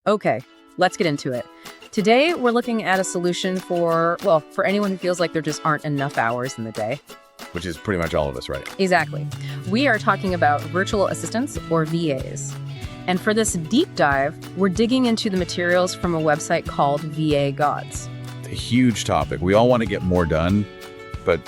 Okay, let's get into it. Today, we're looking at a solution for anyone who feels like there just aren't enough hours in the day. Which is pretty much all of us, right? Exactly. We are talking about virtual assistants, or VAs. And for this deep dive, we're digging into the materials from a website called VA Gods. It's a huge topic. We all want to get more done, but,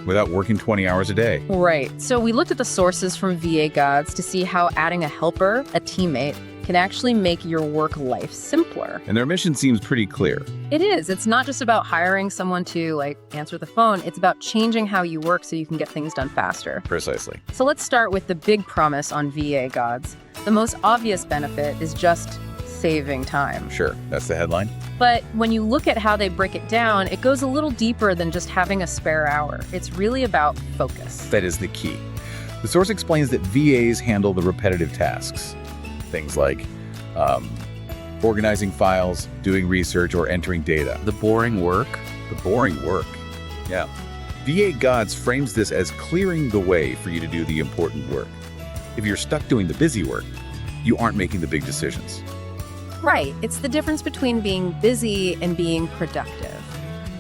without working 20 hours a day. Right. So we looked at the sources from VA Gods to see how adding a helper, a teammate, can actually make your work life simpler. And their mission seems pretty clear. It is. It's not just about hiring someone to, answer the phone. It's about changing how you work so you can get things done faster. Precisely. So let's start with the big promise on VA Gods. The most obvious benefit is just saving time. Sure, that's the headline. But when you look at how they break it down, it goes a little deeper than just having a spare hour. It's really about focus. That is the key. The source explains that VAs handle the repetitive tasks. Things like organizing files, doing research, or entering data. The boring work? The boring work. Yeah. VA Gods frames this as clearing the way for you to do the important work. If you're stuck doing the busy work, you aren't making the big decisions. Right. It's the difference between being busy and being productive.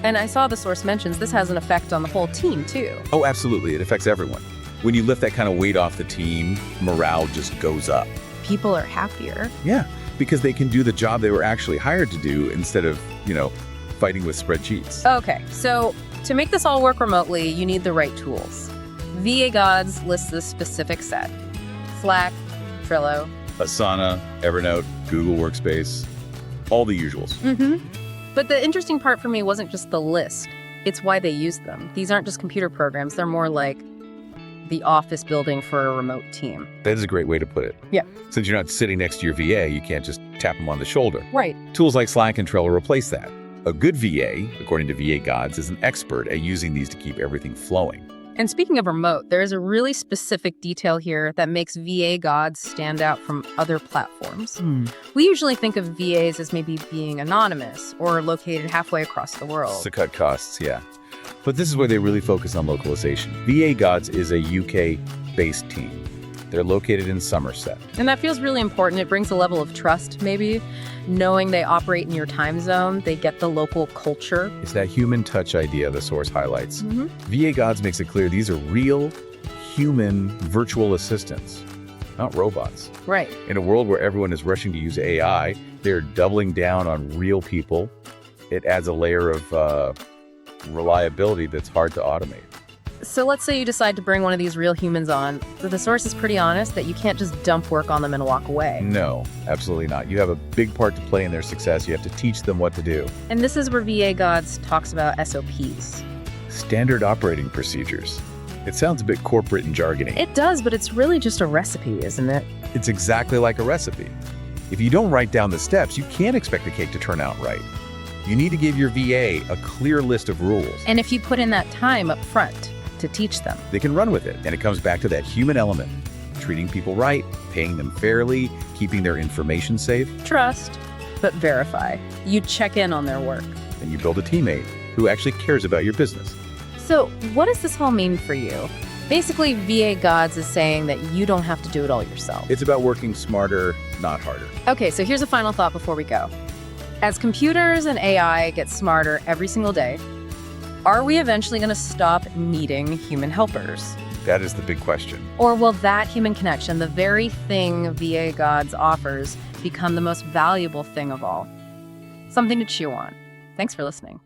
And I saw the source mentions this has an effect on the whole team, too. Oh, absolutely. It affects everyone. When you lift that kind of weight off the team, morale just goes up. People are happier. Yeah, because they can do the job they were actually hired to do instead of, fighting with spreadsheets. Okay, so to make this all work remotely, you need the right tools. VA Gods lists the specific set. Slack, Trello. Asana, Evernote, Google Workspace, all the usuals. But the interesting part for me wasn't just the list. It's why they use them. These aren't just computer programs. They're more like the office building for a remote team. That is a great way to put it. Yeah. Since you're not sitting next to your VA, you can't just tap them on the shoulder. Right. Tools like Slack and Trello replace that. A good VA, according to VA Gods, is an expert at using these to keep everything flowing. And speaking of remote, there is a really specific detail here that makes VA Gods stand out from other platforms. We usually think of VAs as maybe being anonymous or located halfway across the world. To cut costs, yeah. But this is where they really focus on localization. VA Gods is a UK-based team. They're located in Somerset. And that feels really important. It brings a level of trust, maybe. Knowing they operate in your time zone, they get the local culture. It's that human touch idea the source highlights. VA Gods makes it clear these are real, human, virtual assistants, not robots. Right. In a world where everyone is rushing to use AI, they're doubling down on real people. It adds a layer of reliability that's hard to automate. So let's say you decide to bring one of these real humans on. The source is pretty honest that you can't just dump work on them and walk away. No, absolutely not. You have a big part to play in their success. You have to teach them what to do. And this is where VA Gods talks about SOPs. Standard operating procedures. It sounds a bit corporate and jargony. It does, but it's really just a recipe, isn't it? It's exactly like a recipe. If you don't write down the steps, you can't expect the cake to turn out right. You need to give your VA a clear list of rules. And if you put in that time up front to teach them, they can run with it. And it comes back to that human element. Treating people right, paying them fairly, keeping their information safe. Trust, but verify. You check in on their work. And you build a teammate who actually cares about your business. So what does this all mean for you? Basically, VA Gods is saying that you don't have to do it all yourself. It's about working smarter, not harder. Okay, so here's a final thought before we go. As computers and AI get smarter every single day, are we eventually going to stop needing human helpers? That is the big question. Or will that human connection, the very thing VA Gods offers, become the most valuable thing of all? Something to chew on. Thanks for listening.